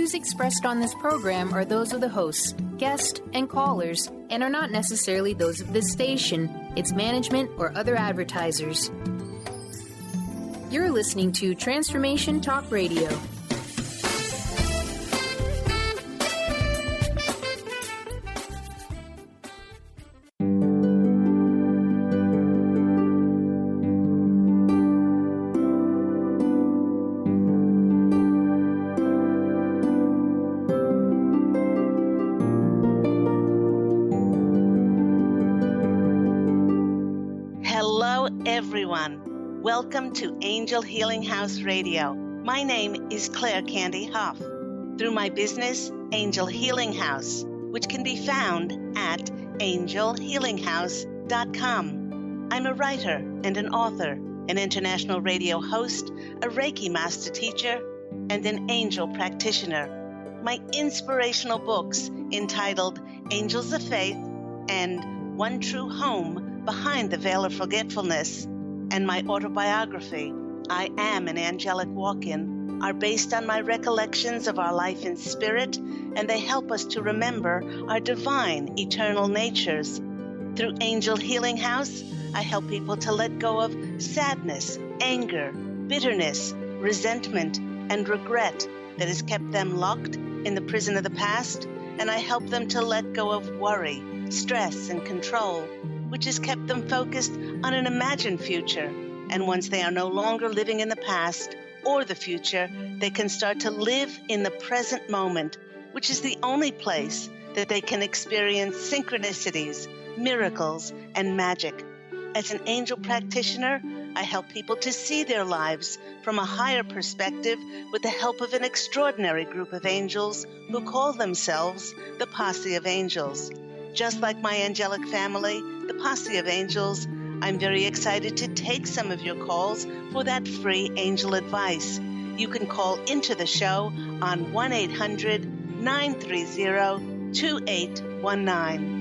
views expressed on this program are those of the hosts, guests, and callers, and are not necessarily those of this station, its management, or other advertisers. You're listening to Transformation Talk Radio. Everyone, welcome to Angel Healing House Radio. My name is Candy Hough. Through my business, Angel Healing House, which can be found at angelhealinghouse.com. I'm a writer and an author, an international radio host, a Reiki master teacher, and an angel practitioner. My inspirational books entitled Angels of Faith and One True Home Behind the Veil of Forgetfulness, and my autobiography, I Am an Angelic Walk-In, are based on my recollections of our life in spirit, and they help us to remember our divine, eternal natures. Through Angel Healing House, I help people to let go of sadness, anger, bitterness, resentment, and regret that has kept them locked in the prison of the past, and I help them to let go of worry, stress, and control, which has kept them focused on an imagined future. And once they are no longer living in the past or the future, they can start to live in the present moment, which is the only place that they can experience synchronicities, miracles, and magic. As an angel practitioner, I help people to see their lives from a higher perspective with the help of an extraordinary group of angels who call themselves the Posse of Angels. Just like my angelic family, the Posse of Angels, I'm very excited to take some of your calls for that free angel advice. You can call into the show on 1-800-930-2819.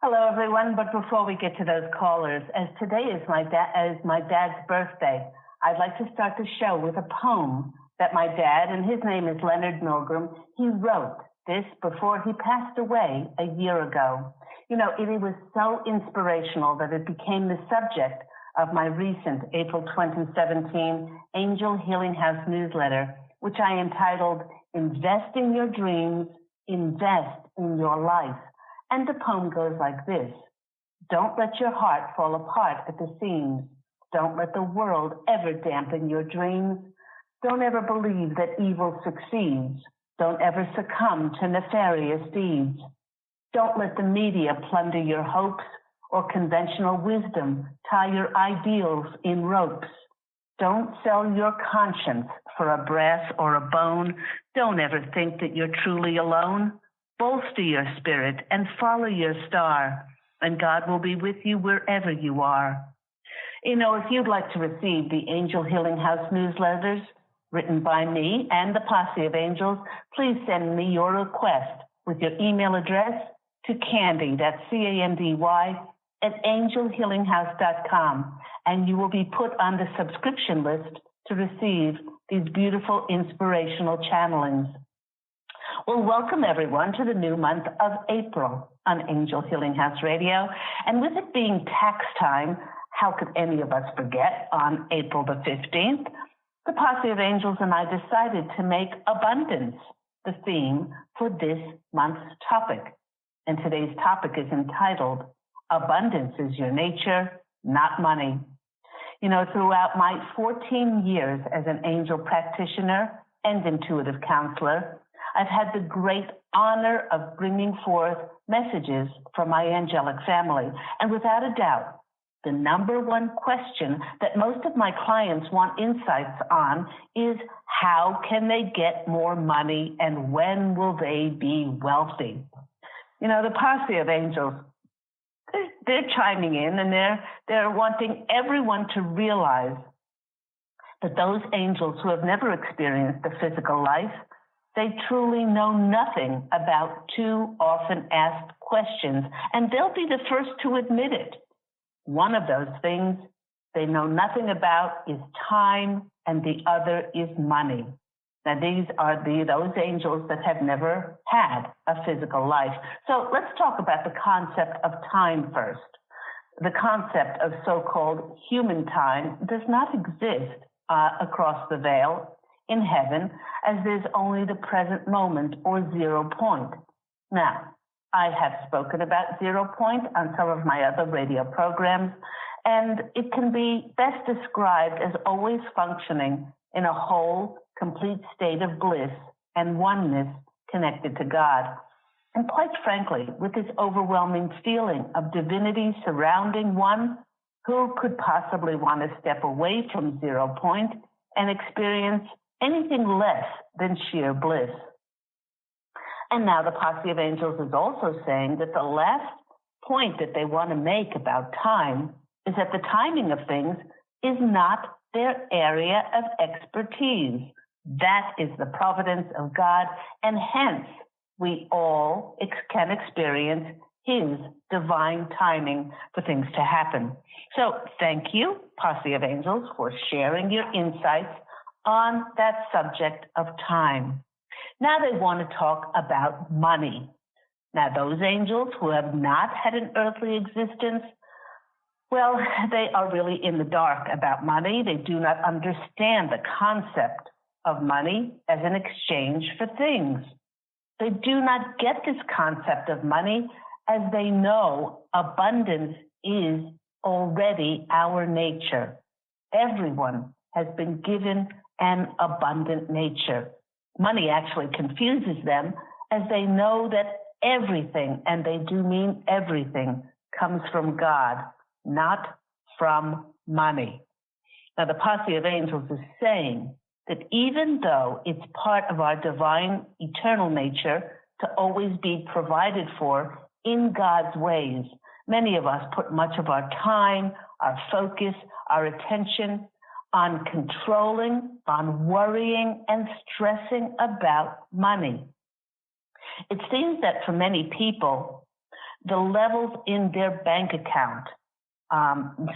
Hello, everyone. But before we get to those callers, as today is my dad's birthday, I'd like to start the show with a poem that my dad, and his name is Leonard Milgram, he wrote this before he passed away a year ago. You know, it was so inspirational that it became the subject of my recent April 2017 Angel Healing House newsletter, which I entitled, Invest in Your Dreams, Invest in Your Life. And the poem goes like this: don't let your heart fall apart at the seams. Don't let the world ever dampen your dreams. Don't ever believe that evil succeeds. Don't ever succumb to nefarious deeds. Don't let the media plunder your hopes or conventional wisdom tie your ideals in ropes. Don't sell your conscience for a brass or a bone. Don't ever think that you're truly alone. Bolster your spirit and follow your star, and God will be with you wherever you are. You know, if you'd like to receive the Angel Healing House newsletters written by me and the Posse of Angels, please send me your request with your email address to Candy, that's C-A-N-D-Y, at angelhealinghouse.com, and you will be put on the subscription list to receive these beautiful inspirational channelings. Well, welcome everyone to the new month of April on Angel Healing House Radio. And with it being tax time, how could any of us forget on April the 15th? The Posse of Angels and I decided to make abundance the theme for this month's topic. And today's topic is entitled, Abundance is Your Nature, Not Money. You know, throughout my 14 years as an angel practitioner and intuitive counselor, I've had the great honor of bringing forth messages from my angelic family. And without a doubt, the number one question that most of my clients want insights on is how can they get more money and when will they be wealthy? You know, the Posse of Angels, they're chiming in and they're wanting everyone to realize that those angels who have never experienced the physical life, They truly know nothing about two often asked questions, and they'll be the first to admit it. One of those things they know nothing about is time, and the other is money. Now, these are those angels that have never had a physical life. So let's talk about the concept of time first. The concept of so-called human time does not exist across the veil in heaven, as there's only the present moment or 0 point. Now, I have spoken about 0 point on some of my other radio programs, and it can be best described as always functioning in a whole, complete state of bliss and oneness connected to God. And quite frankly, with this overwhelming feeling of divinity surrounding one, who could possibly want to step away from 0 point and experience anything less than sheer bliss? And now the Posse of Angels is also saying that the last point that they want to make about time is that the timing of things is not their area of expertise. That is the providence of God, and hence we all can experience His divine timing for things to happen. So thank you, Posse of Angels, for sharing your insights on that subject of time. Now they want to talk about money. Now those angels who have not had an earthly existence, well, they are really in the dark about money. They do not understand the concept of money as an exchange for things. They do not get this concept of money as they know abundance is already our nature. Everyone has been given an abundant nature. Money actually confuses them as they know that everything, and they do mean everything, comes from God, not from money. Now, the Posse of Angels is saying that even though it's part of our divine eternal nature to always be provided for in God's ways, many of us put much of our time, our focus, our attention on controlling, on worrying, and stressing about money. It seems that for many people, the levels in their bank account,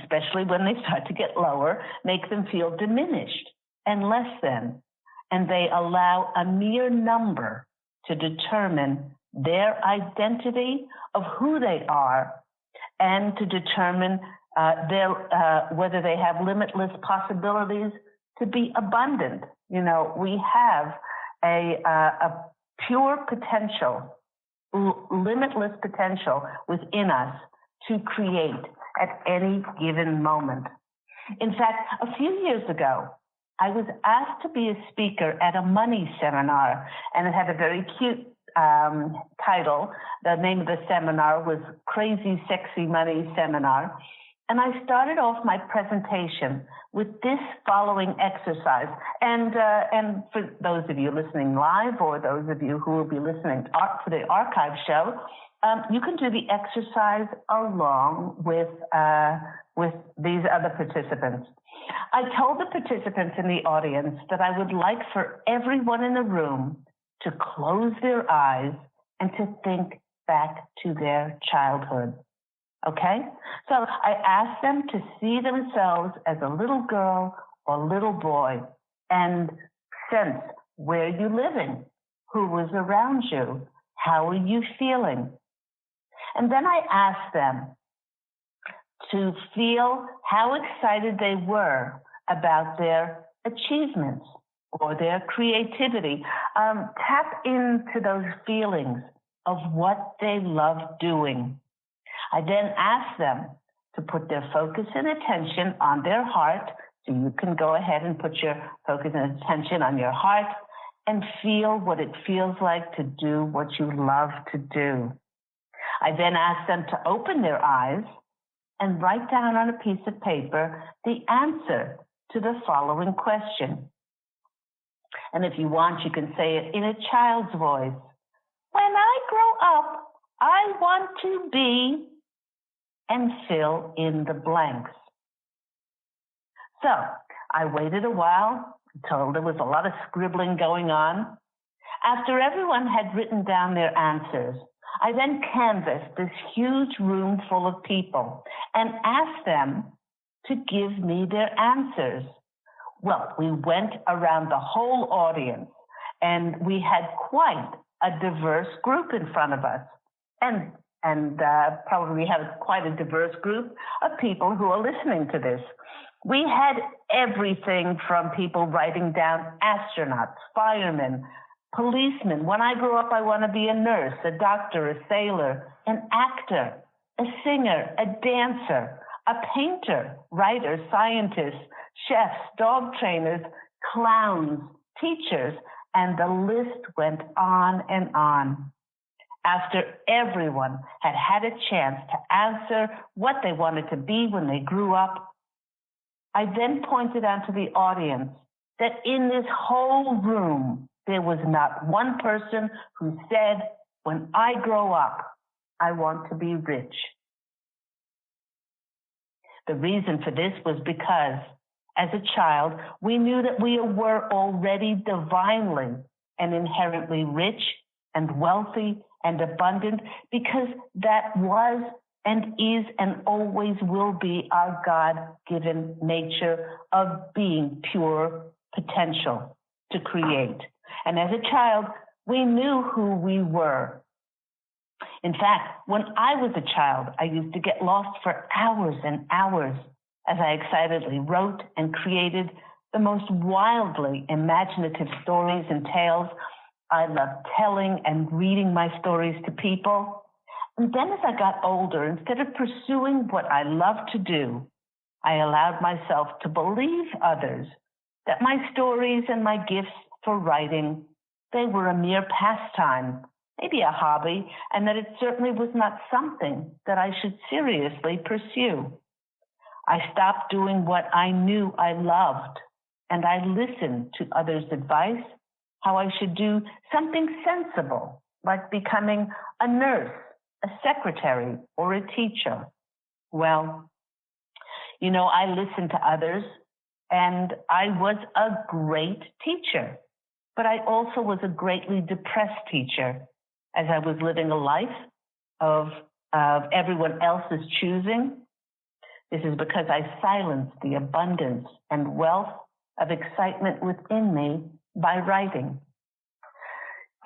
especially when they start to get lower, make them feel diminished and less than, and they allow a mere number to determine their identity of who they are and to determine whether they have limitless possibilities to be abundant. You know, we have a pure potential, limitless potential within us to create at any given moment. In fact, a few years ago, I was asked to be a speaker at a money seminar, and it had a very cute title. The name of the seminar was Crazy Sexy Money Seminar. And I started off my presentation with this following exercise. And for those of you listening live, or those of you who will be listening for the archive show, you can do the exercise along with these other participants. I told the participants in the audience that I would like for everyone in the room to close their eyes and to think back to their childhood. Okay? So I asked them to see themselves as a little girl or little boy and sense where you're living, who was around you, how are you feeling? And then I asked them to feel how excited they were about their achievements or their creativity. Tap into those feelings of what they love doing. I then asked them to put their focus and attention on their heart. So you can go ahead and put your focus and attention on your heart and feel what it feels like to do what you love to do. I then asked them to open their eyes and write down on a piece of paper the answer to the following question. And if you want, you can say it in a child's voice. When I grow up, I want to be, and fill in the blanks. So I waited a while until there was a lot of scribbling going on. After everyone had written down their answers, I then canvassed this huge room full of people and asked them to give me their answers. Well, we went around the whole audience, and we had quite a diverse group in front of us. And probably we have quite a diverse group of people who are listening to this. We had everything from people writing down astronauts, firemen, policemen. When I grow up, I want to be a nurse, a doctor, a sailor, an actor, a singer, a dancer, a painter, writer, scientists, chefs, dog trainers, clowns, teachers, and the list went on and on. After everyone had had a chance to answer what they wanted to be when they grew up, I then pointed out to the audience that in this whole room, there was not one person who said, when I grow up, I want to be rich. The reason for this was because, as a child, we knew that we were already divinely and inherently rich and wealthy and abundant, because that was and is and always will be our God-given nature of being pure potential to create. And as a child, we knew who we were. In fact, when I was a child, I used to get lost for hours and hours as I excitedly wrote and created the most wildly imaginative stories and tales. I loved telling and reading my stories to people. And then as I got older, instead of pursuing what I loved to do, I allowed myself to believe others that my stories and my gifts for writing, they were a mere pastime, maybe a hobby, and that it certainly was not something that I should seriously pursue. I stopped doing what I knew I loved, and I listened to others' advice, how I should do something sensible, like becoming a nurse, a secretary, or a teacher. Well, I listened to others, and I was a great teacher, but I also was a greatly depressed teacher, as I was living a life of everyone else's choosing. This is because I silenced the abundance and wealth of excitement within me by writing.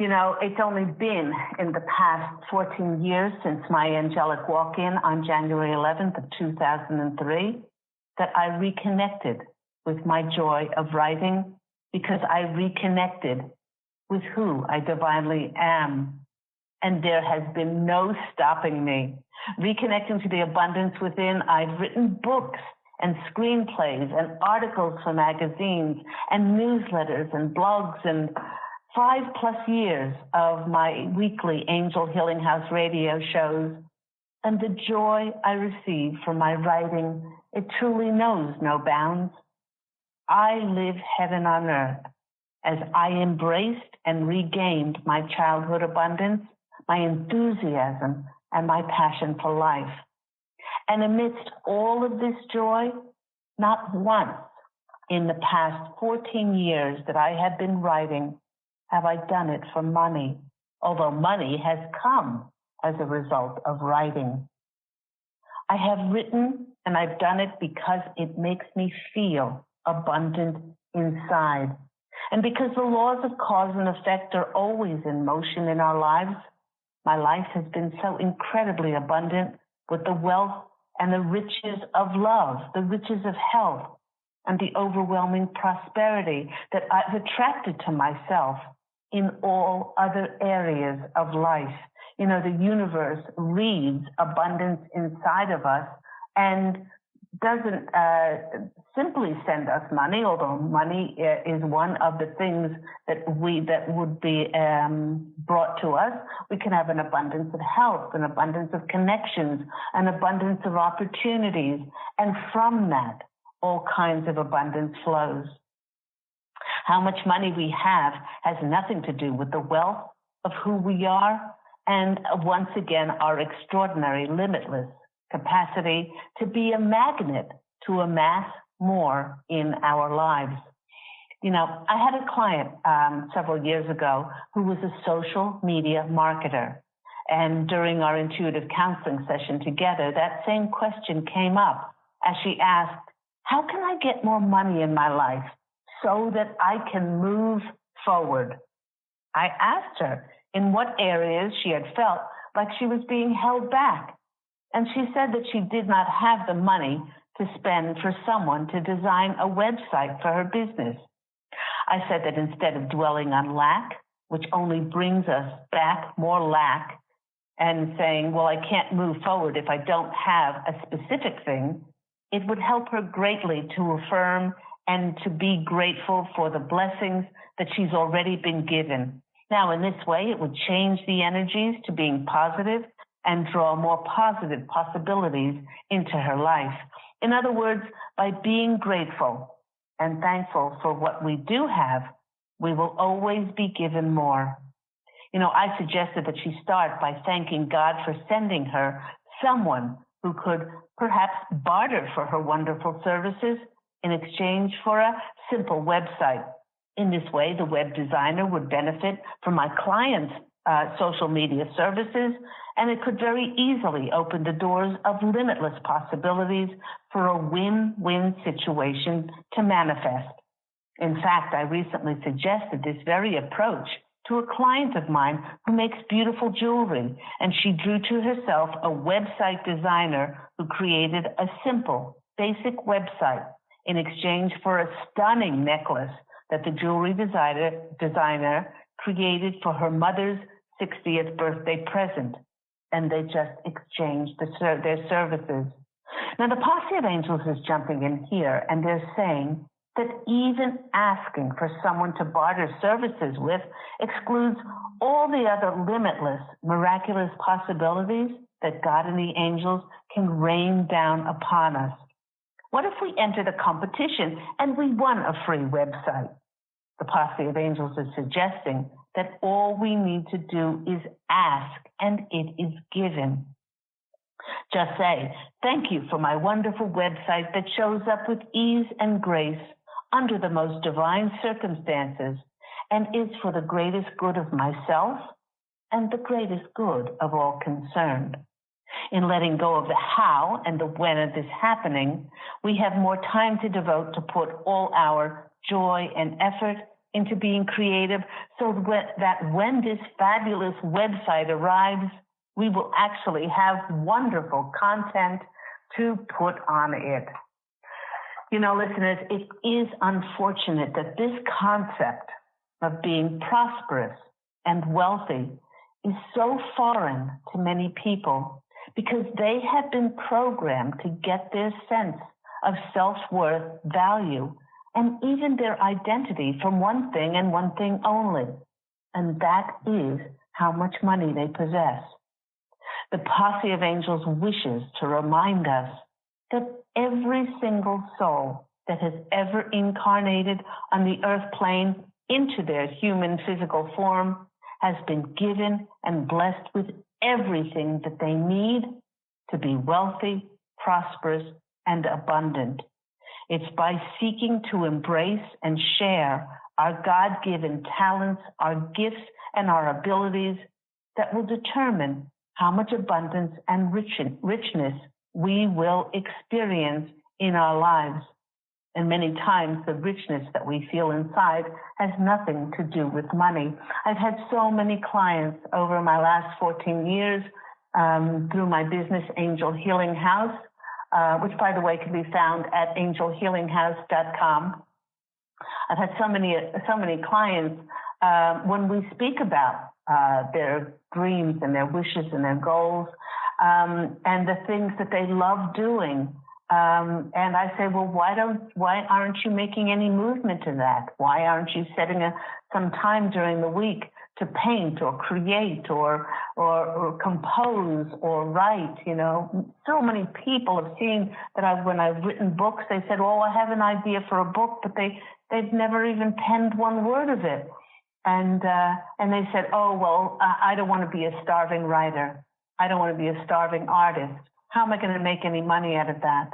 It's only been in the past 14 years since my angelic walk-in on January 11th of 2003 that I reconnected with my joy of writing, because I reconnected with who I divinely am. And there has been no stopping me. Reconnecting to the abundance within, I've written books and screenplays and articles for magazines and newsletters and blogs and 5+ years of my weekly Angel Healing House radio shows. And the joy I receive from my writing, it truly knows no bounds. I live heaven on earth as I embraced and regained my childhood abundance, my enthusiasm, and my passion for life. And amidst all of this joy, not once in the past 14 years that I have been writing have I done it for money, although money has come as a result of writing. I have written and I've done it because it makes me feel abundant inside. And because the laws of cause and effect are always in motion in our lives, my life has been so incredibly abundant with the wealth and the riches of love, the riches of health, and the overwhelming prosperity that I've attracted to myself in all other areas of life. The universe reads abundance inside of us and doesn't simply send us money, although money is one of the things that would be brought to us. We can have an abundance of health, an abundance of connections, an abundance of opportunities, and from that, all kinds of abundance flows. How much money we have has nothing to do with the wealth of who we are, and once again, our extraordinary, limitless capacity to be a magnet to amass more in our lives. You know, I had a client several years ago who was a social media marketer. And during our intuitive counseling session together, that same question came up as she asked, how can I get more money in my life so that I can move forward? I asked her in what areas she had felt like she was being held back. And she said that she did not have the money to spend for someone to design a website for her business. I said that instead of dwelling on lack, which only brings us back more lack, and saying, well, I can't move forward if I don't have a specific thing, it would help her greatly to affirm and to be grateful for the blessings that she's already been given. Now, in this way, it would change the energies to being positive and draw more positive possibilities into her life. In other words, by being grateful and thankful for what we do have, we will always be given more. You know, I suggested that she start by thanking God for sending her someone who could perhaps barter for her wonderful services in exchange for a simple website. In this way, the web designer would benefit from my client's social media services, and it could very easily open the doors of limitless possibilities for a win-win situation to manifest. In fact, I recently suggested this very approach to a client of mine who makes beautiful jewelry, and she drew to herself a website designer who created a simple, basic website in exchange for a stunning necklace that the jewelry designer created for her mother's 60th birthday present, and they just exchanged their services. Now, the Posse of Angels is jumping in here, and they're saying that even asking for someone to barter services with excludes all the other limitless, miraculous possibilities that God and the angels can rain down upon us. What if we entered a competition and we won a free website? The Posse of Angels is suggesting that all we need to do is ask, and it is given. Just say, thank you for my wonderful website that shows up with ease and grace under the most divine circumstances and is for the greatest good of myself and the greatest good of all concerned. In letting go of the how and the when of this happening, we have more time to devote to put all our joy and effort into being creative so that when this fabulous website arrives, we will actually have wonderful content to put on it. You know, listeners, it is unfortunate that this concept of being prosperous and wealthy is so foreign to many people because they have been programmed to get their sense of self-worth, value, and even their identity from one thing and one thing only, and that is how much money they possess. The Posse of Angels wishes to remind us that every single soul that has ever incarnated on the earth plane into their human physical form has been given and blessed with everything that they need to be wealthy, prosperous, and abundant. It's by seeking to embrace and share our God-given talents, our gifts, and our abilities that will determine how much abundance and richness we will experience in our lives. And many times the richness that we feel inside has nothing to do with money. I've had so many clients over my last 14 years through my business, Angel Healing House, which, by the way, can be found at angelhealinghouse.com. I've had so many clients when we speak about their dreams and their wishes and their goals and the things that they love doing. And I say, well, why aren't you making any movement in that? Why aren't you setting some time during the week to paint or create or compose or write? You know, so many people have seen that when I've written books, they said, oh, I have an idea for a book, but they've never even penned one word of it. And they said, oh, well, I don't want to be a starving writer. I don't want to be a starving artist. How am I going to make any money out of that?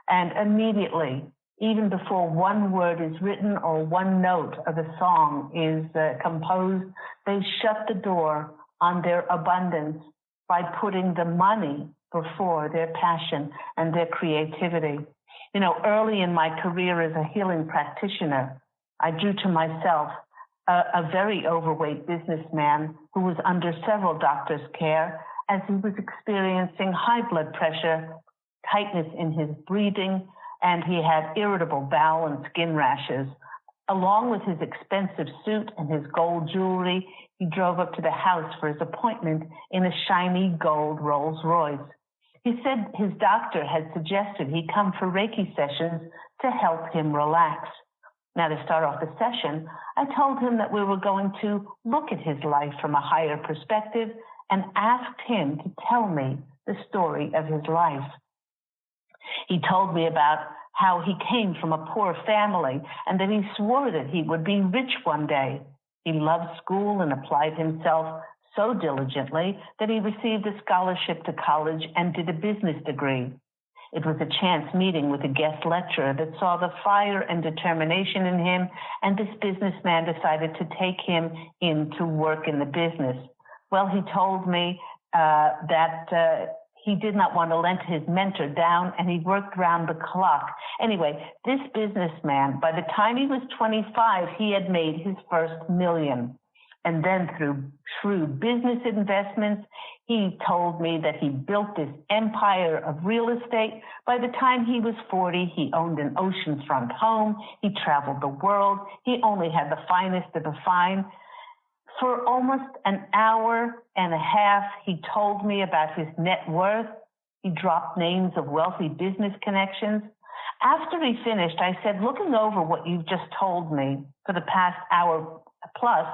And immediately, even before one word is written or one note of a song is composed, they shut the door on their abundance by putting the money before their passion and their creativity. You know, early in my career as a healing practitioner, I drew to myself a very overweight businessman who was under several doctors' care as he was experiencing high blood pressure, tightness in his breathing, and he had irritable bowel and skin rashes. Along with his expensive suit and his gold jewelry, he drove up to the house for his appointment in a shiny gold Rolls Royce. He said his doctor had suggested he come for Reiki sessions to help him relax. Now, to start off the session, I told him that we were going to look at his life from a higher perspective and asked him to tell me the story of his life. He told me about how he came from a poor family and that he swore that he would be rich one day. He loved school and applied himself so diligently that he received a scholarship to college and did a business degree. It was a chance meeting with a guest lecturer that saw the fire and determination in him, and this businessman decided to take him in to work in the business. Well, he told me that he did not want to let his mentor down, and he worked round the clock. Anyway, this businessman, by the time he was 25, he had made his first $1 million. And then through shrewd business investments, he told me that he built this empire of real estate. By the time he was 40, he owned an oceanfront home. He traveled the world. He only had the finest of the fine. For almost an hour and a half, he told me about his net worth. He dropped names of wealthy business connections. After he finished, I said, looking over what you've just told me for the past hour plus,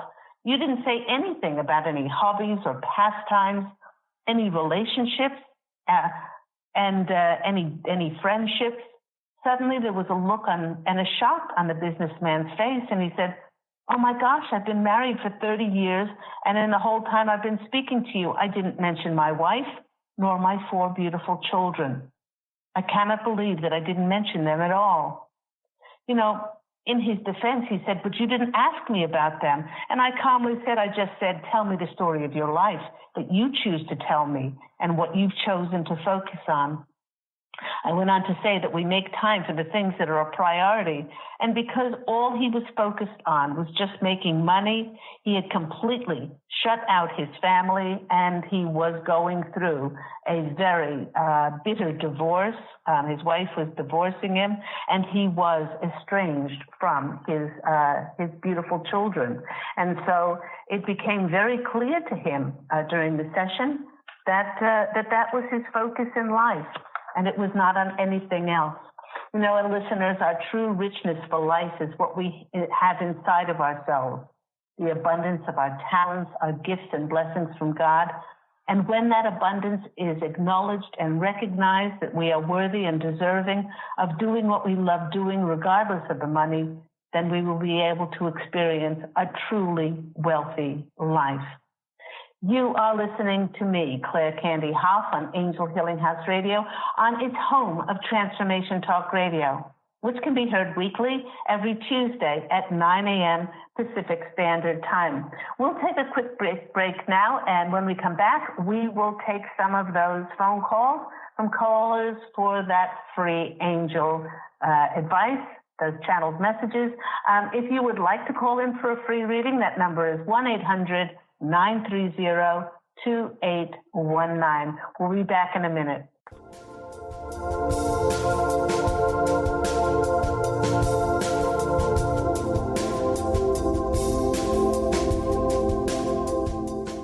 you didn't say anything about any hobbies or pastimes, any relationships, and any friendships. Suddenly there was a look on and a shock on the businessman's face, and he said, oh my gosh, I've been married for 30 years, and in the whole time I've been speaking to you, I didn't mention my wife nor my 4 beautiful children. I cannot believe that I didn't mention them at all. You know, in his defense, he said, but you didn't ask me about them. And I calmly said, I just said, tell me the story of your life that you choose to tell me and what you've chosen to focus on. I went on to say that we make time for the things that are a priority. And because all he was focused on was just making money, he had completely shut out his family, and he was going through a very bitter divorce. His wife was divorcing him, and he was estranged from his beautiful children. And so it became very clear to him during the session that that was his focus in life. And it was not on anything else. You know, and listeners, our true richness for life is what we have inside of ourselves, the abundance of our talents, our gifts and blessings from God. And when that abundance is acknowledged and recognized that we are worthy and deserving of doing what we love doing, regardless of the money, then we will be able to experience a truly wealthy life. You are listening to me, Claire Candy Hough, on Angel Healing House Radio, on its home of Transformation Talk Radio, which can be heard weekly every Tuesday at 9 a.m. Pacific Standard Time. We'll take a quick break now, and when we come back, we will take some of those phone calls from callers for that free angel advice, those channeled messages. If you would like to call in for a free reading, that number is 1-800-930-2819. We'll be back in a minute.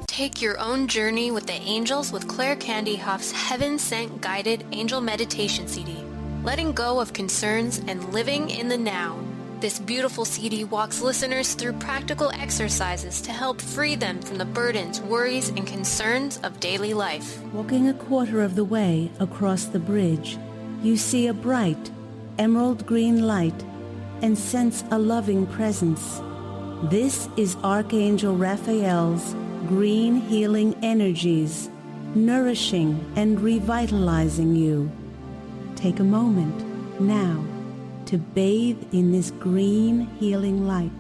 Take your own journey with the angels with Claire Candy Hough's Heaven Sent Guided Angel Meditation CD, letting go of concerns and living in the now. This beautiful CD walks listeners through practical exercises to help free them from the burdens, worries, and concerns of daily life. Walking a quarter of the way across the bridge, you see a bright, emerald green light and sense a loving presence. This is Archangel Raphael's green healing energies, nourishing and revitalizing you. Take a moment now to bathe in this green healing light.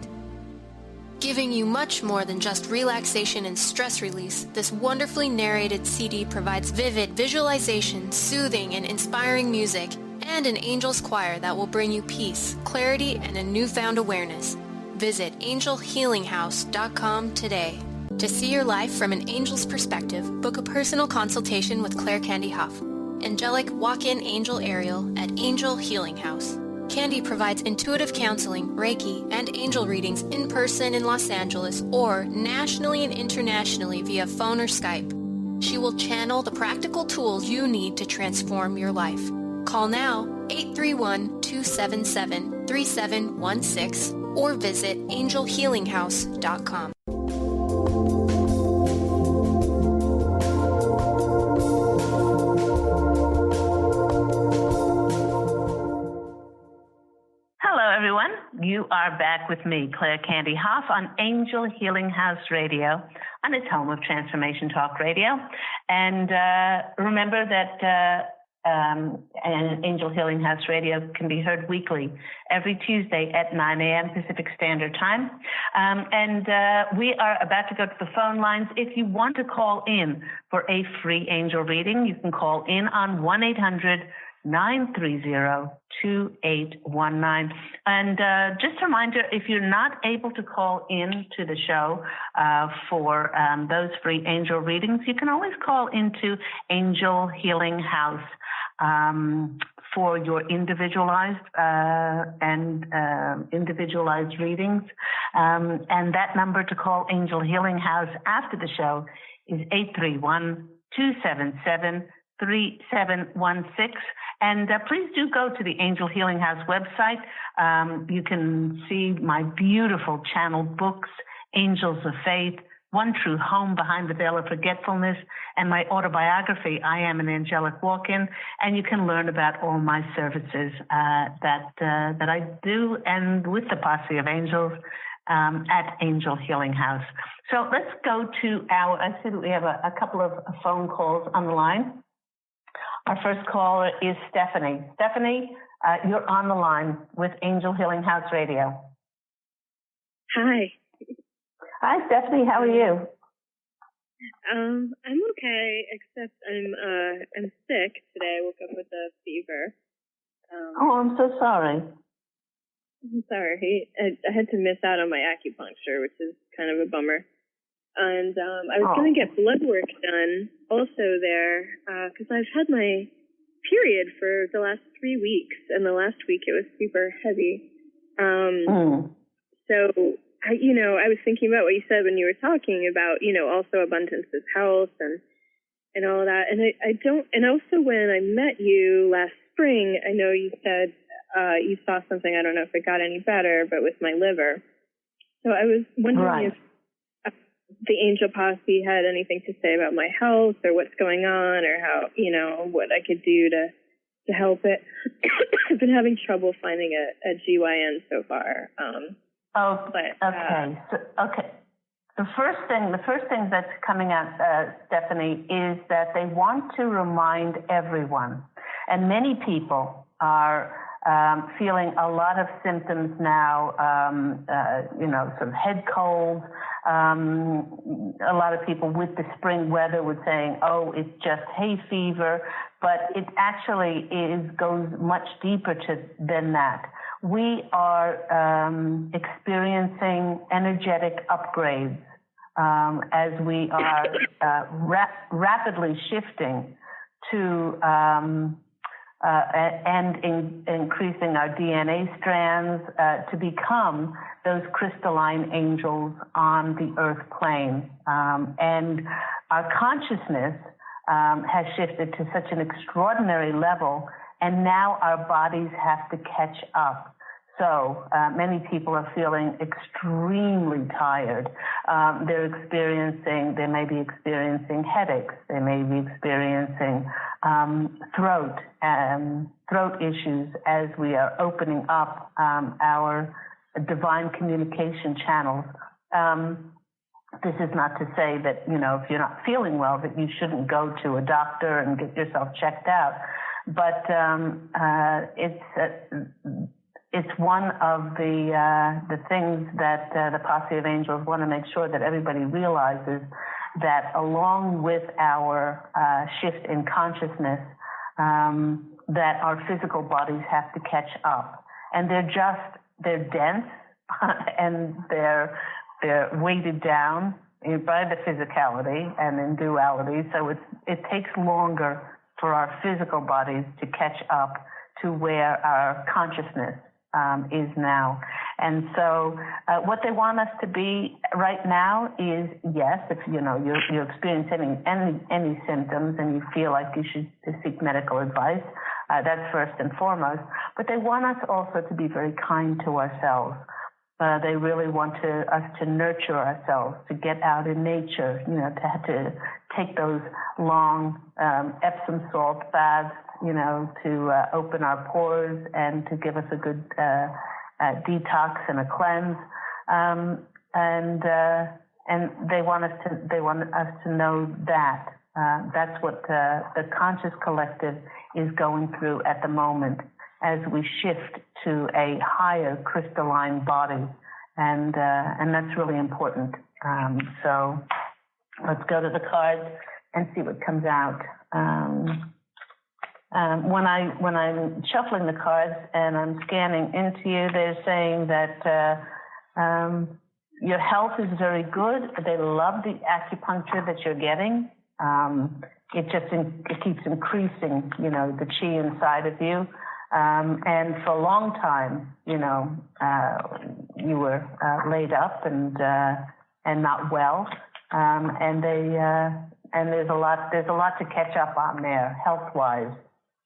Giving you much more than just relaxation and stress release, this wonderfully narrated CD provides vivid visualization, soothing and inspiring music, and an angel's choir that will bring you peace, clarity, and a newfound awareness. Visit angelhealinghouse.com today. To see your life from an angel's perspective, book a personal consultation with Claire Candy Hough, angelic walk-in angel Ariel at Angel Healing House. Candy provides intuitive counseling, Reiki, and angel readings in person in Los Angeles or nationally and internationally via phone or Skype. She will channel the practical tools you need to transform your life. Call now 831-277-3716 or visit angelhealinghouse.com. Everyone, you are back with me, Claire Candy Hough, on Angel Healing House Radio, on its home of Transformation Talk Radio. And remember that Angel Healing House Radio can be heard weekly, every Tuesday at 9 a.m. Pacific Standard Time. And we are about to go to the phone lines. If you want to call in for a free angel reading, you can call in on 1-800-930-2819. And just a reminder, if you're not able to call in to the show for those free angel readings, you can always call into Angel Healing House for your individualized individualized readings. And that number to call Angel Healing House after the show is 831-277-3716. And please do go to the Angel Healing House website. You can see my beautiful channeled books, Angels of Faith, One True Home Behind the Veil of Forgetfulness, and my autobiography, I Am an Angelic Walk-In. And you can learn about all my services that I do, and with the Posse of Angels at Angel Healing House. So let's go to I see that we have a couple of phone calls on the line. Our first caller is Stephanie. Stephanie, you're on the line with Angel Healing House Radio. Hi. Hi, Stephanie. How are you? I'm okay, except I'm sick today. I woke up with a fever. I'm so sorry. I'm sorry. I had to miss out on my acupuncture, which is kind of a bummer. And I was going to get blood work done also there because I've had my period for the last 3 weeks, and the last week it was super heavy. So, I was thinking about what you said when you were talking about, also abundance is health and all that. And I don't, and also when I met you last spring, I know you said you saw something, I don't know if it got any better, but with my liver. So I was wondering if the Angel Posse had anything to say about my health or what's going on or how, what I could do to help it. I've been having trouble finding a GYN so far. Okay. The first thing that's coming out, Stephanie, is that they want to remind everyone, and many people are feeling a lot of symptoms now, sort of head colds. A lot of people with the spring weather were saying, oh, it's just hay fever, but it actually goes much deeper than that. We are experiencing energetic upgrades as we are rapidly shifting to increasing our DNA strands to become those crystalline angels on the earth plane. And our consciousness has shifted to such an extraordinary level, and now our bodies have to catch up. So many people are feeling extremely tired. They may be experiencing headaches. They may be experiencing throat issues as we are opening up our divine communication channels. This is not to say that, if you're not feeling well, that you shouldn't go to a doctor and get yourself checked out. But it's one of the things that the Posse of Angels want to make sure that everybody realizes, that along with our shift in consciousness, that our physical bodies have to catch up. And they're dense and they're weighted down by the physicality and in duality. So it takes longer for our physical bodies to catch up to where our consciousness is now. And so what they want us to be right now is, yes, if you're experiencing any symptoms and you feel like you should seek medical advice, that's first and foremost. But they want us also to be very kind to ourselves. They really want us to nurture ourselves, to get out in nature, to take those long Epsom salt baths, to open our pores and to give us a good detox and a cleanse. And they want us to know that. That's what the conscious collective is going through at the moment as we shift to a higher crystalline body, and that's really important. So let's go to the cards and see what comes out. When I'm shuffling the cards and I'm scanning into you, they're saying that your health is very good. They love the acupuncture that you're getting. It keeps increasing, the chi inside of you. And for a long time, you were laid up and not well. And there's a lot to catch up on there, health-wise.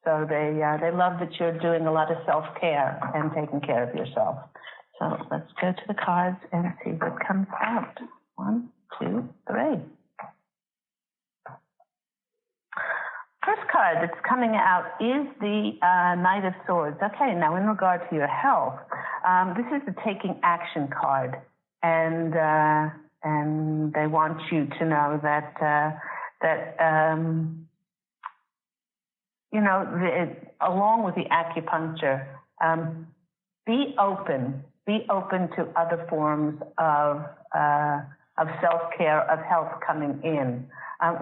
So they love that you're doing a lot of self-care and taking care of yourself. So let's go to the cards and see what comes out. 1, 2, 3. First card that's coming out is the Knight of Swords. Okay, now in regard to your health, this is the taking action card, and they want you to know that along with the acupuncture, be open to other forms of self-care, of health coming in.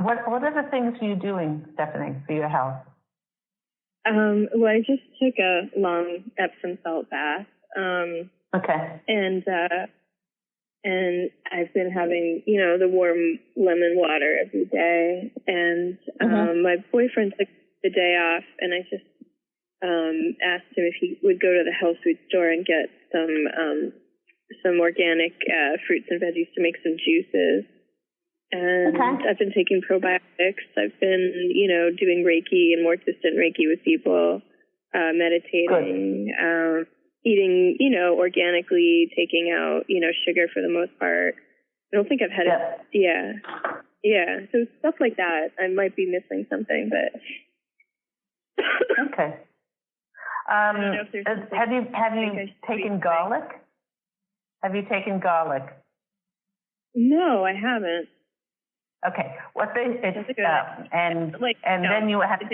What other things are you doing, Stephanie, for your health? Well, I just took a long Epsom salt bath. Okay. And I've been having, the warm lemon water every day. And my boyfriend took the day off, and I just asked him if he would go to the health food store and get some organic fruits and veggies to make some juices. And I've been taking probiotics. I've been, doing Reiki and more distant Reiki with people, meditating, eating, organically, taking out, sugar for the most part. I don't think I've had it. Yeah. So stuff like that. I might be missing something, but. Okay. Have you taken garlic? Have you taken garlic? No, I haven't. Okay. Then you have to.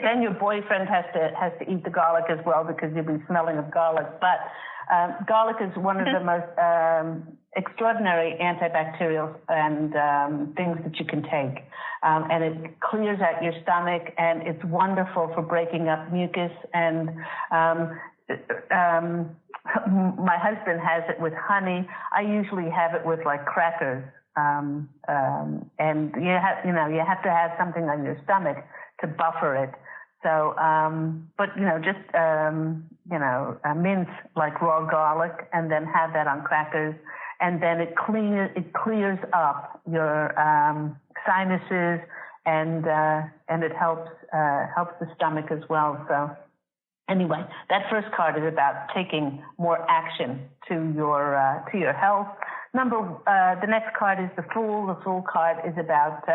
Then your boyfriend has to eat the garlic as well, because you'll be smelling of garlic. But garlic is one of the most extraordinary antibacterial and things that you can take, and it clears out your stomach, and it's wonderful for breaking up mucus. And my husband has it with honey. I usually have it with like crackers. And you have to have something on your stomach to buffer it. So, mince like raw garlic and then have that on crackers, and then it clears up your sinuses, and it helps the stomach as well. So anyway, that first card is about taking more action to your health. The next card is the Fool. The Fool card is about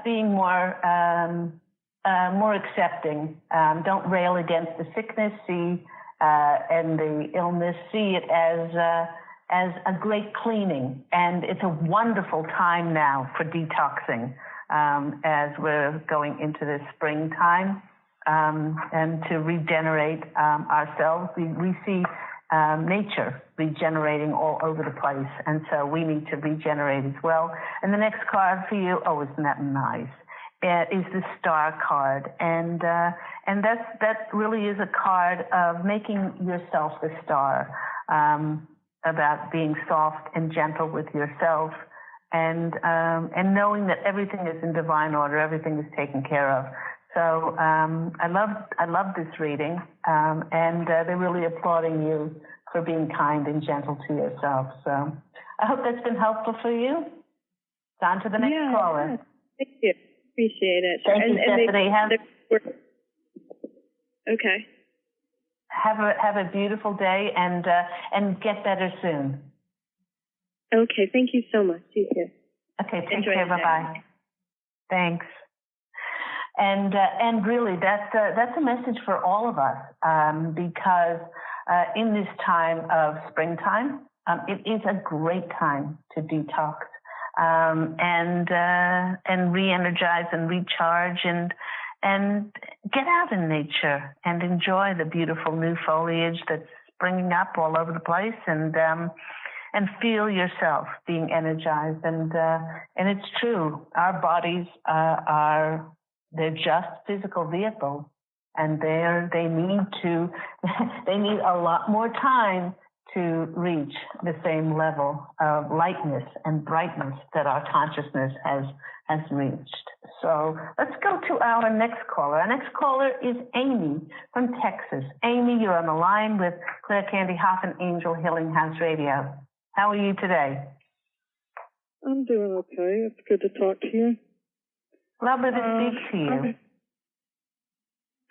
being more accepting. Don't rail against the sickness. And the illness. See it as a great cleaning, and it's a wonderful time now for detoxing as we're going into this springtime. and to regenerate ourselves. We see nature regenerating all over the place, and so we need to regenerate as well. And the next card for you, oh, isn't that nice? Is the Star card, and that really is a card of making yourself the star, about being soft and gentle with yourself, and knowing that everything is in divine order, everything is taken care of. So I love this reading, and they're really applauding you for being kind and gentle to yourself. So I hope that's been helpful for you. On to the next caller. Yeah. Thank you. Appreciate it. Thank you, Stephanie. Okay. Have a beautiful day, and get better soon. Okay. Thank you so much. You too. Okay. Take care. Bye-bye. Thanks. And really, that's a message for all of us, because in this time of springtime, it is a great time to detox and re-energize and recharge and get out in nature and enjoy the beautiful new foliage that's springing up all over the place, and feel yourself being energized. And it's true, our bodies they're just physical vehicles, and they need a lot more time to reach the same level of lightness and brightness that our consciousness has reached. So let's go to our next caller. Our next caller is Amy from Texas. Amy, you're on the line with Claire Candy Hough and Angel Healing House Radio. How are you today? I'm doing okay. It's good to talk to you. Lovely to speak to you.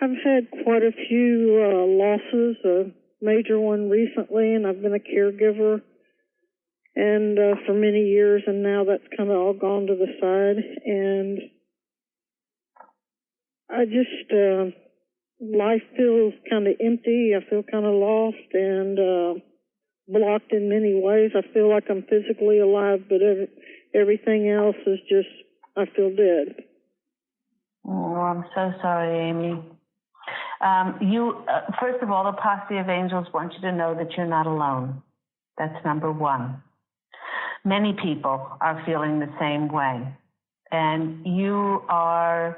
I've had quite a few losses, a major one recently, and I've been a caregiver and for many years, and now that's kind of all gone to the side. And I just, life feels kind of empty. I feel kind of lost and blocked in many ways. I feel like I'm physically alive, but everything else is just, I feel dead. Oh, I'm so sorry, Amy. First of all, the Posse of Angels want you to know that you're not alone. That's number one. Many people are feeling the same way, and you are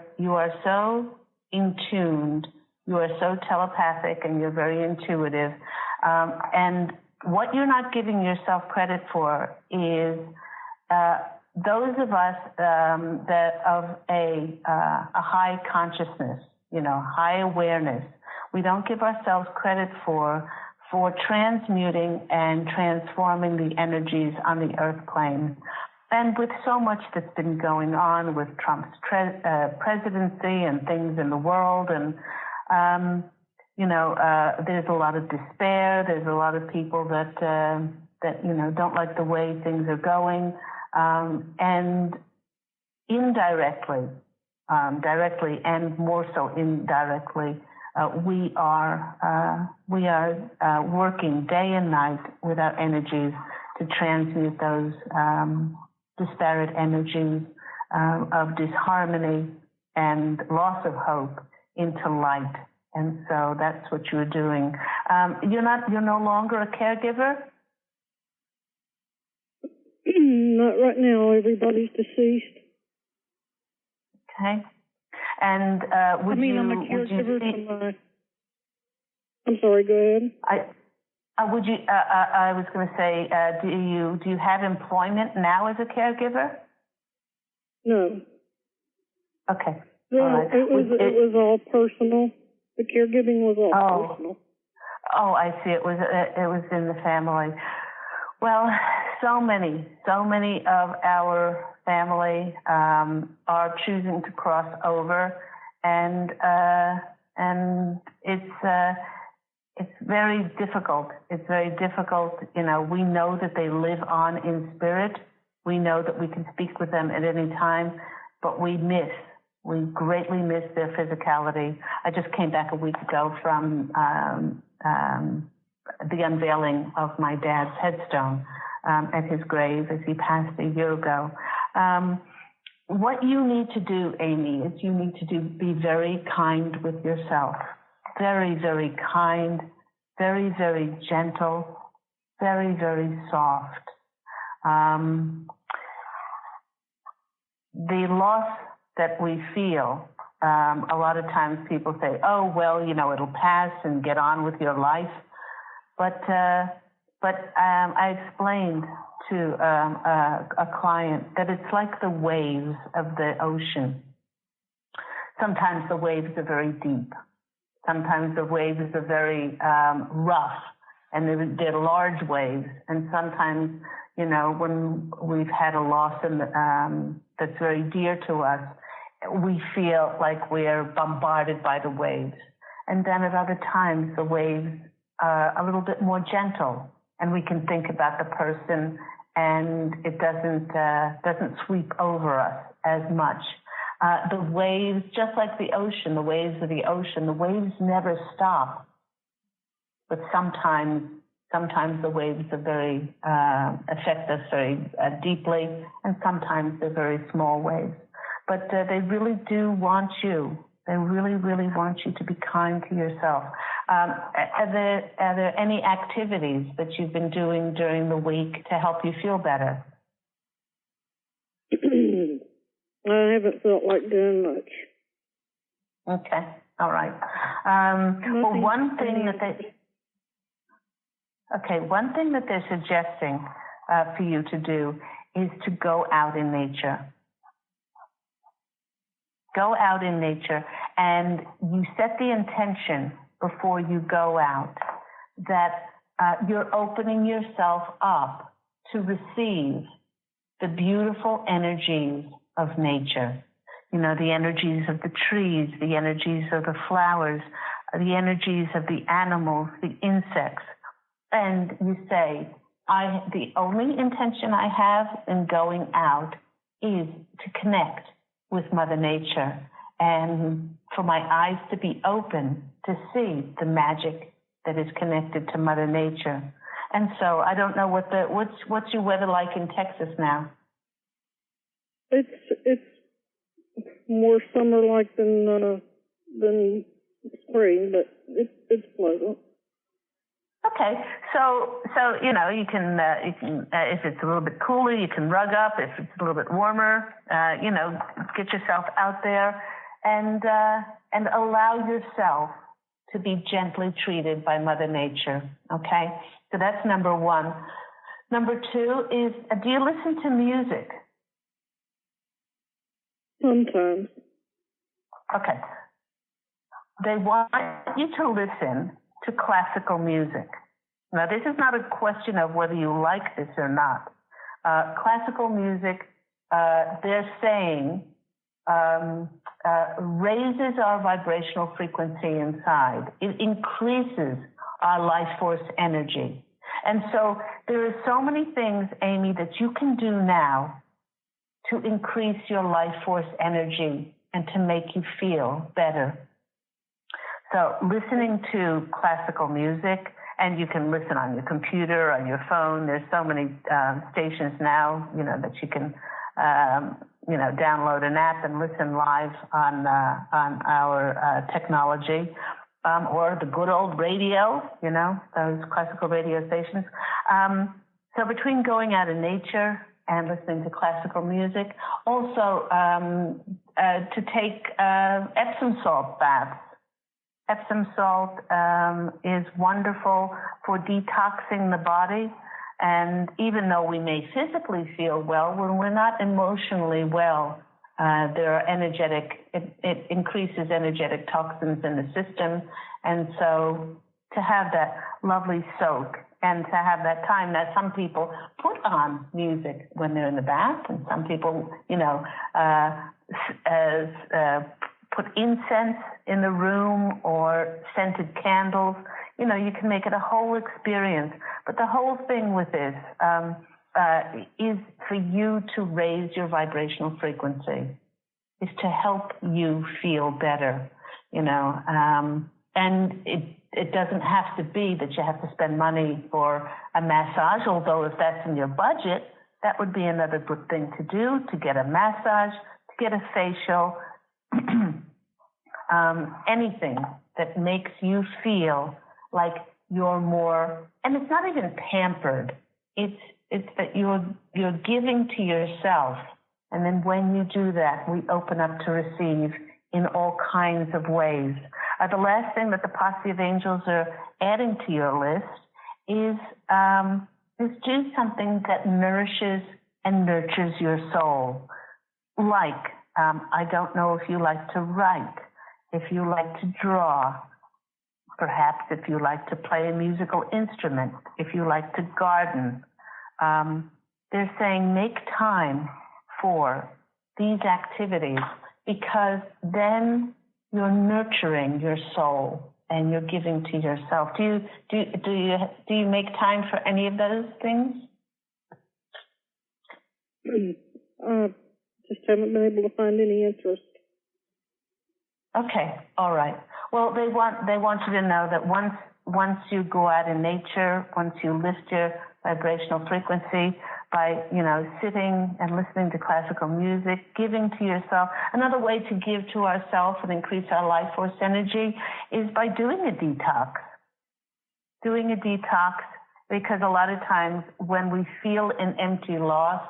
so in tuned, you are so telepathic, and you're very intuitive. And what you're not giving yourself credit for is those of us that of a high consciousness, high awareness, we don't give ourselves credit for transmuting and transforming the energies on the earth plane. And with so much that's been going on with Trump's presidency and things in the world, and there's a lot of despair. There's a lot of people that don't like the way things are going. And indirectly, directly, and more so indirectly, we are working day and night with our energies to transmute those disparate energies of disharmony and loss of hope into light. And so that's what you're doing. You're no longer a caregiver? Not right now. Everybody's deceased. Okay. And I'm a caregiver I'm sorry, go ahead. I was going to say, do you have employment now as a caregiver? No. Okay. No, all right. It was all personal. The caregiving was all personal. Oh, I see. It was in the family. Well, so many of our family are choosing to cross over, and it's very difficult. It's very difficult. We know that they live on in spirit. We know that we can speak with them at any time, but we greatly miss their physicality. I just came back a week ago from the unveiling of my dad's headstone at his grave as he passed a year ago. what you need to do, Amy, is you need to be very kind with yourself. Very, very kind, very, very gentle, very, very soft. The loss that we feel, a lot of times people say, oh, well, it'll pass and get on with your life. But I explained to a client that it's like the waves of the ocean. Sometimes the waves are very deep. Sometimes the waves are very rough, and they're large waves. And sometimes, when we've had a loss that's very dear to us, we feel like we're bombarded by the waves. And then at other times, the waves are a little bit more gentle, and we can think about the person, and it doesn't sweep over us as much. The waves, just like the ocean, the waves of the ocean, the waves never stop. But sometimes the waves are very affect us very deeply, and sometimes they're very small waves. But they really do want you. They really, really want you to be kind to yourself. Are there any activities that you've been doing during the week to help you feel better? I haven't felt like doing much. Okay, all right. Well, one thing that they're suggesting for you to do is to go out in nature. Go out in nature, and you set the intention before you go out that you're opening yourself up to receive the beautiful energies of nature. The energies of the trees, the energies of the flowers, the energies of the animals, the insects. And you say, the only intention I have in going out is to connect with Mother Nature, and for my eyes to be open to see the magic that is connected to Mother Nature. And so I don't know what's your weather like in Texas now? It's more summer-like than spring, but it's pleasant. Okay, so you can if it's a little bit cooler, you can rug up. If it's a little bit warmer, get yourself out there and allow yourself to be gently treated by Mother Nature. Okay, so that's number one. Number two is, do you listen to music? Sometimes. Okay. They want you to listen to classical music. Now, this is not a question of whether you like this or not. Classical music, they're saying, raises our vibrational frequency inside. It increases our life force energy. And so there are so many things, Amy, that you can do now to increase your life force energy and to make you feel better. So listening to classical music, and you can listen on your computer, on your phone. There's so many stations now, that you can, download an app and listen live on our technology, or the good old radio, those classical radio stations. So between going out in nature and listening to classical music, also to take Epsom salt baths. Epsom salt is wonderful for detoxing the body. And even though we may physically feel well, when we're not emotionally well, there are it increases energetic toxins in the system. And so to have that lovely soak and to have that time, that some people put on music when they're in the bath, and some people, put incense in the room or scented candles. You can make it a whole experience. But the whole thing with this is for you to raise your vibrational frequency, is to help you feel better, and it doesn't have to be that you have to spend money for a massage, although if that's in your budget, that would be another good thing to do, to get a massage, get a facial, anything that makes you feel like you're more, and it's not even pampered. It's that you're giving to yourself. And then when you do that, we open up to receive in all kinds of ways. The last thing that the Posse of Angels are adding to your list is do something that nourishes and nurtures your soul. Like, I don't know if you like to write, if you like to draw, perhaps if you like to play a musical instrument, if you like to garden. They're saying make time for these activities, because then you're nurturing your soul and you're giving to yourself. Do you make time for any of those things? Just haven't been able to find any interest. Okay, all right. Well, they want you to know that once you go out in nature, once you lift your vibrational frequency by, sitting and listening to classical music, giving to yourself. Another way to give to ourselves and increase our life force energy is by doing a detox. Doing a detox, because a lot of times when we feel an empty loss,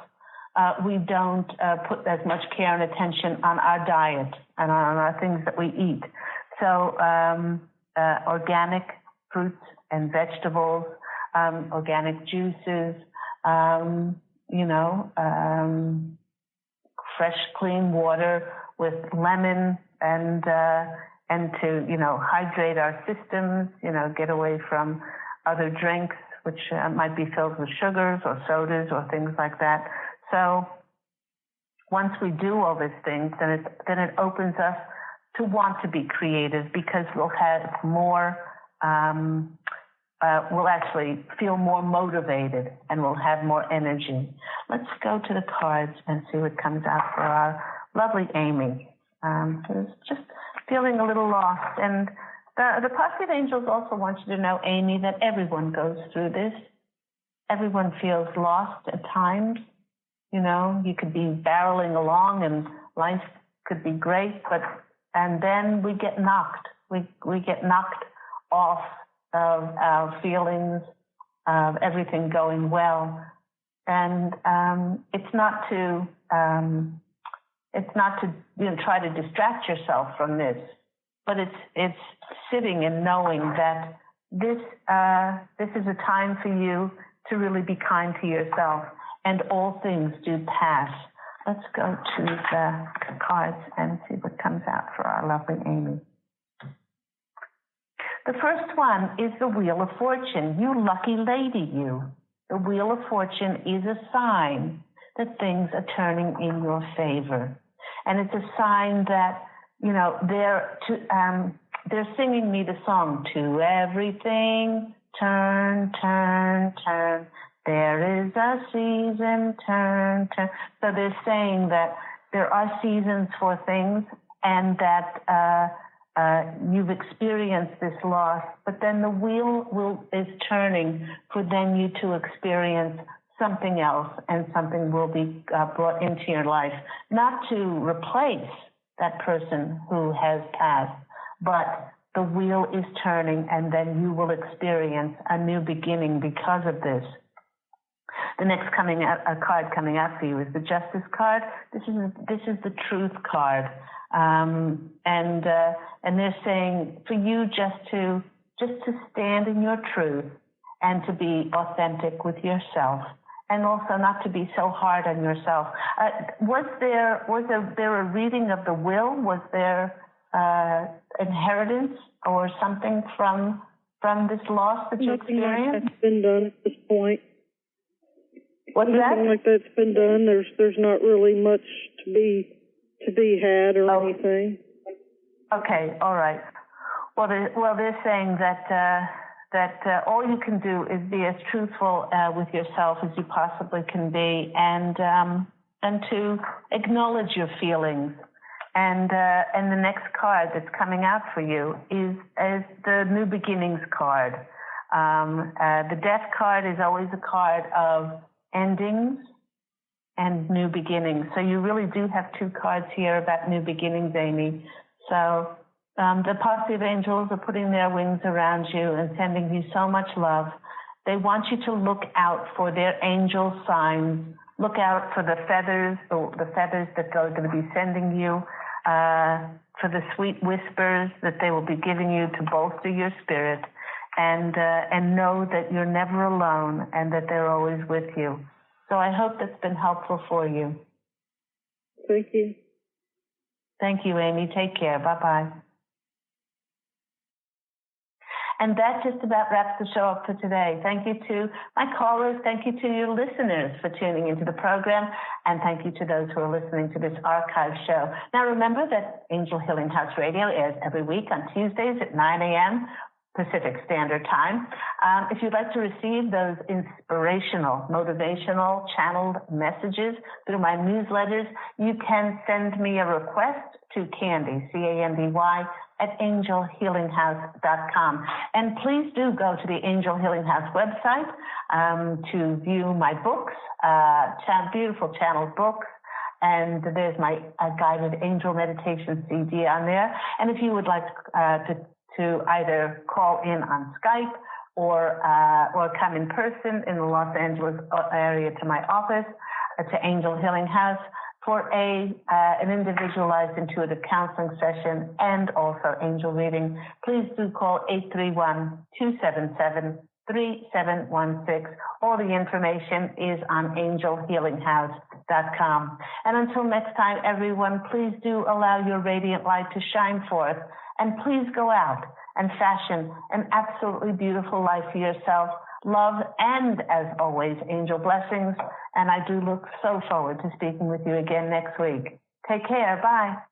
we don't put as much care and attention on our diet and on our things that we eat. So organic fruits and vegetables, organic juices, fresh, clean water with lemon, and to, hydrate our systems, get away from other drinks, which might be filled with sugars or sodas or things like that. So once we do all these things, then it opens us to want to be creative, because we'll have more, we'll actually feel more motivated and we'll have more energy. Let's go to the cards and see what comes out for our lovely Amy, who's just feeling a little lost. And the Posse of Angels also want you to know, Amy, that everyone goes through this. Everyone feels lost at times. You could be barreling along and life could be great, and then we get knocked. We get knocked off of our feelings of everything going well. And it's not to try to distract yourself from this, but it's sitting and knowing that this is a time for you to really be kind to yourself, and all things do pass. Let's go to the cards and see what comes out for our lovely Amy. The first one is the Wheel of Fortune. You lucky lady, you. The Wheel of Fortune is a sign that things are turning in your favor. And it's a sign that, they're singing me the song, to everything, turn, turn, turn. There is a season, turn, turn. So they're saying that there are seasons for things, and that you've experienced this loss, but then the wheel is turning for then you to experience something else, and something will be brought into your life, not to replace that person who has passed, but the wheel is turning, and then you will experience a new beginning because of this. The next card coming out for you is the Justice card. This is the Truth card, and they're saying for you just to stand in your truth and to be authentic with yourself, and also not to be so hard on yourself. Was there a reading of the will? Was there inheritance or something from this loss that you experienced? Nothing like that's been done at this point. What's that? Nothing like that's been done. There's not really much to be had or anything. Okay, all right. Well, they're saying that all you can do is be as truthful with yourself as you possibly can be, and to acknowledge your feelings. And the next card that's coming out for you is the New Beginnings card. The Death card is always a card of endings, and new beginnings. So you really do have two cards here about new beginnings, Amy. So the Posse of Angels are putting their wings around you and sending you so much love. They want you to look out for their angel signs. Look out for the feathers that they're going to be sending you, for the sweet whispers that they will be giving you to bolster your spirit, and know that you're never alone and that they're always with you. So I hope that's been helpful for you. Thank you. Thank you, Amy. Take care. Bye-bye. And that just about wraps the show up for today. Thank you to my callers. Thank you to your listeners for tuning into the program. And thank you to those who are listening to this archive show. Now, remember that Angel Healing House Radio airs every week on Tuesdays at 9 a.m. Pacific Standard Time. If you'd like to receive those inspirational, motivational, channeled messages through my newsletters, you can send me a request to Candy, C-A-N-D-Y, at angelhealinghouse.com. And please do go to the Angel Healing House website to view my books, beautiful channeled books. And there's my guided angel meditation CD on there. And if you would like to either call in on Skype or come in person in the Los Angeles area to my office, to Angel Healing House, for an individualized intuitive counseling session and also angel reading, please do call 831-277-3716. All the information is on angelhealinghouse.com. And until next time, everyone, please do allow your radiant light to shine forth. And please go out and fashion an absolutely beautiful life for yourself. Love and, as always, angel blessings. And I do look so forward to speaking with you again next week. Take care. Bye.